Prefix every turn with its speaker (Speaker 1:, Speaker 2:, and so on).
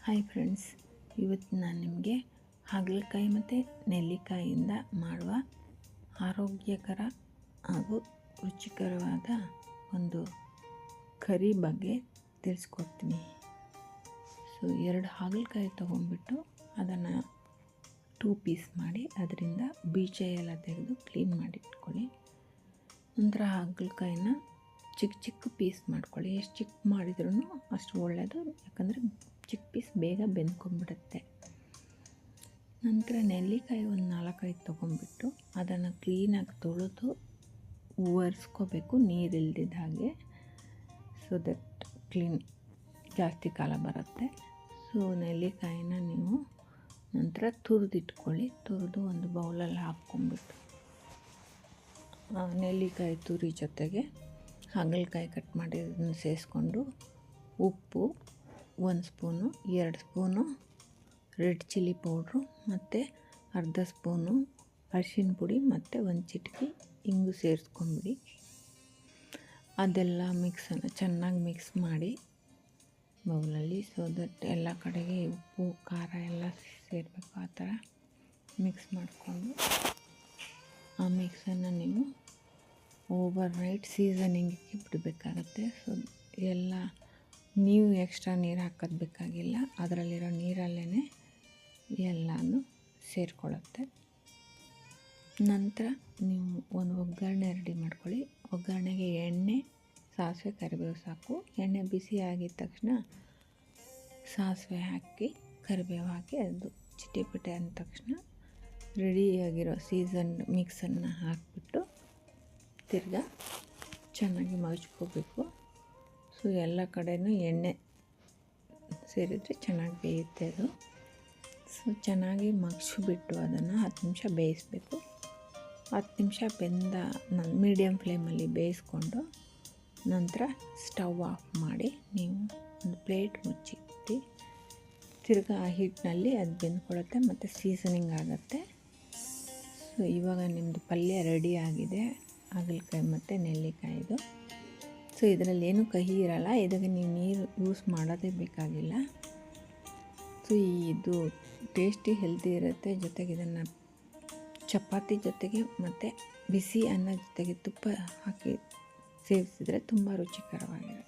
Speaker 1: Hi friends, ಇವತ್ತು ನಾನು ನಿಮಗೆ ಹಾಗಲಕಾಯಿ ಮತ್ತು ನೆಲ್ಲಿಕಾಯಿಯಿಂದ ಮಾಡುವ ಆರೋಗ್ಯಕರ ಹಾಗೂ ರುಚಿಕರವಾದ ಒಂದು ಕರಿ ಬಗ್ಗೆ ತಿಳಿಸ್ಕೊಡ್ತೀನಿ. ಸೊ 2 ಹಾಗಲಕಾಯಿ ತೊಗೊಂಡ್ಬಿಟ್ಟು ಅದನ್ನು 2 ಪೀಸ್ ಮಾಡಿ ಅದರಿಂದ ಬೀಜ ಎಲ್ಲ ತೆಗೆದು ಕ್ಲೀನ್ ಮಾಡಿ ಇಟ್ಕೊಳ್ಳಿ. ನಂತರ ಹಾಗಲಕಾಯಿನ ಚಿಕ್ಕ ಚಿಕ್ಕ ಪೀಸ್ ಮಾಡ್ಕೊಳ್ಳಿ. ಎಷ್ಟು ಚಿಕ್ಕ ಮಾಡಿದ್ರೂ ಅಷ್ಟು ಒಳ್ಳೆಯದು, ಯಾಕಂದರೆ ಚಿಕ್ಕ ಪೀಸ್ ಬೇಗ ಬೆಂದ್ಕೊಂಡ್ಬಿಡುತ್ತೆ. ನಂತರ ನೆಲ್ಲಿಕಾಯಿ ಒಂದು 4-5 ತೊಗೊಂಡ್ಬಿಟ್ಟು ಅದನ್ನು ಕ್ಲೀನಾಗಿ ತೊಳೆದು ಒರೆಸ್ಕೋಬೇಕು, ನೀರಿಲ್ದಿದ್ದ ಹಾಗೆ. ಸೊ ದಟ್ ಕ್ಲೀನ್ ಜಾಸ್ತಿ ಕಾಲ ಬರುತ್ತೆ. ಸೊ ನೆಲ್ಲಿಕಾಯಿನ ನೀವು ನಂತರ ತುರಿದಿಟ್ಕೊಳ್ಳಿ. ತುರಿದು ಒಂದು ಬೌಲಲ್ಲಿ ಹಾಕ್ಕೊಂಡ್ಬಿಟ್ಟು ನೆಲ್ಲಿಕಾಯಿ ತುರಿ ಜೊತೆಗೆ ಹಾಗಲಕಾಯಿ ಕಟ್ ಮಾಡಿದ್ದನ್ನು ಸೇರಿಸ್ಕೊಂಡು ಉಪ್ಪು 1 spoon, 2 spoon red chilli powder ಮತ್ತು ಅರ್ಧ ಸ್ಪೂನು ಅರಿಶಿನ ಪುಡಿ ಮತ್ತು 1 ಚಿಟಿಕೆ ಇಂಗು ಸೇರಿಸ್ಕೊಂಬಿಡಿ. ಅದೆಲ್ಲ ಮಿಕ್ಸನ್ನು ಚೆನ್ನಾಗಿ ಮಿಕ್ಸ್ ಮಾಡಿ ಬೌಲಲ್ಲಿ. ಸೊ ದಟ್ ಎಲ್ಲ ಕಡೆಗೆ ಉಪ್ಪು ಖಾರ ಎಲ್ಲ ಸೇರಬೇಕು. ಆ ಥರ ಮಿಕ್ಸ್ ಮಾಡಿಕೊಂಡು ಆ ಮಿಕ್ಸನ್ನು ನೀವು ಓವರ್ ನೈಟ್ ಸೀಸನಿಂಗಿಗೆ ಬಿಡಬೇಕಾಗತ್ತೆ. ಸೊ ಎಲ್ಲ ನೀವು ಎಕ್ಸ್ಟ್ರಾ ನೀರು ಹಾಕೋದು ಬೇಕಾಗಿಲ್ಲ, ಅದರಲ್ಲಿರೋ ನೀರಲ್ಲೇ ಎಲ್ಲನೂ ಸೇರಿಕೊಳ್ಳುತ್ತೆ. ನಂತರ ನೀವು ಒಂದು ಒಗ್ಗರಣೆ ರೆಡಿ ಮಾಡ್ಕೊಳ್ಳಿ. ಒಗ್ಗರಣೆಗೆ ಎಣ್ಣೆ, ಸಾಸಿವೆ, ಕರಿಬೇವು ಸಾಕು. ಎಣ್ಣೆ ಬಿಸಿ ಆಗಿದ ತಕ್ಷಣ ಸಾಸಿವೆ ಹಾಕಿ ಕರಿಬೇವು ಹಾಕಿ ಅದು ಚಿಟಿಪಿಟೆ ಅಂದ ತಕ್ಷಣ ರೆಡಿಯಾಗಿರೋ ಸೀಸನ್ ಮಿಕ್ಸನ್ನು ಹಾಕಿಬಿಟ್ಟು ತಿರ್ಗಾ ಚೆನ್ನಾಗಿ ಮಗ್ಚ್ಕೋಬೇಕು. ಸೊ ಎಲ್ಲ ಕಡೆಯೂ ಎಣ್ಣೆ ಸೇರಿದರೆ ಚೆನ್ನಾಗಿ ಬೇಯುತ್ತೆ ಅದು. ಸೊ ಚೆನ್ನಾಗಿ ಮಗ್ಚಿಬಿಟ್ಟು ಅದನ್ನು 10 ನಿಮಿಷ ಬೇಯಿಸಬೇಕು. 10 ನಿಮಿಷ ಮೀಡಿಯಮ್ ಫ್ಲೇಮಲ್ಲಿ ಬೇಯಿಸ್ಕೊಂಡು ನಂತರ ಸ್ಟವ್ ಆಫ್ ಮಾಡಿ ನೀವು ಒಂದು ಪ್ಲೇಟ್ ಮುಚ್ಚಿಟ್ಟು ತಿರ್ಗಾ ಆ ಹಿಟ್ಟಿನಲ್ಲಿ ಅದು ಬೆಂದ್ಕೊಳ್ಳುತ್ತೆ ಮತ್ತು ಸೀಸನಿಂಗ್ ಆಗುತ್ತೆ. ಸೊ ಇವಾಗ ನಿಮ್ಮದು ಪಲ್ಯ ರೆಡಿ ಆಗಿದೆ, ಹಾಗಲಕಾಯಿ ಮತ್ತು ನೆಲ್ಲಿಕಾಯಿದು. ಸೊ ಇದರಲ್ಲಿ ಏನೂ ಕಹಿ ಇರಲ್ಲ, ಇದಕ್ಕೆ ನೀವು ನೀರು ಯೂಸ್ ಮಾಡೋದೇ ಬೇಕಾಗಿಲ್ಲ. ಸೊ ಇದು ಟೇಸ್ಟಿ ಹೆಲ್ದಿ ಇರುತ್ತೆ. ಜೊತೆಗೆ ಇದನ್ನು ಚಪಾತಿ ಜೊತೆಗೆ ಮತ್ತು ಬಿಸಿ ಅನ್ನ ಜೊತೆಗೆ ತುಪ್ಪ ಹಾಕಿ ಸೇವಿಸಿದರೆ ತುಂಬ ರುಚಿಕರವಾಗಿರುತ್ತೆ.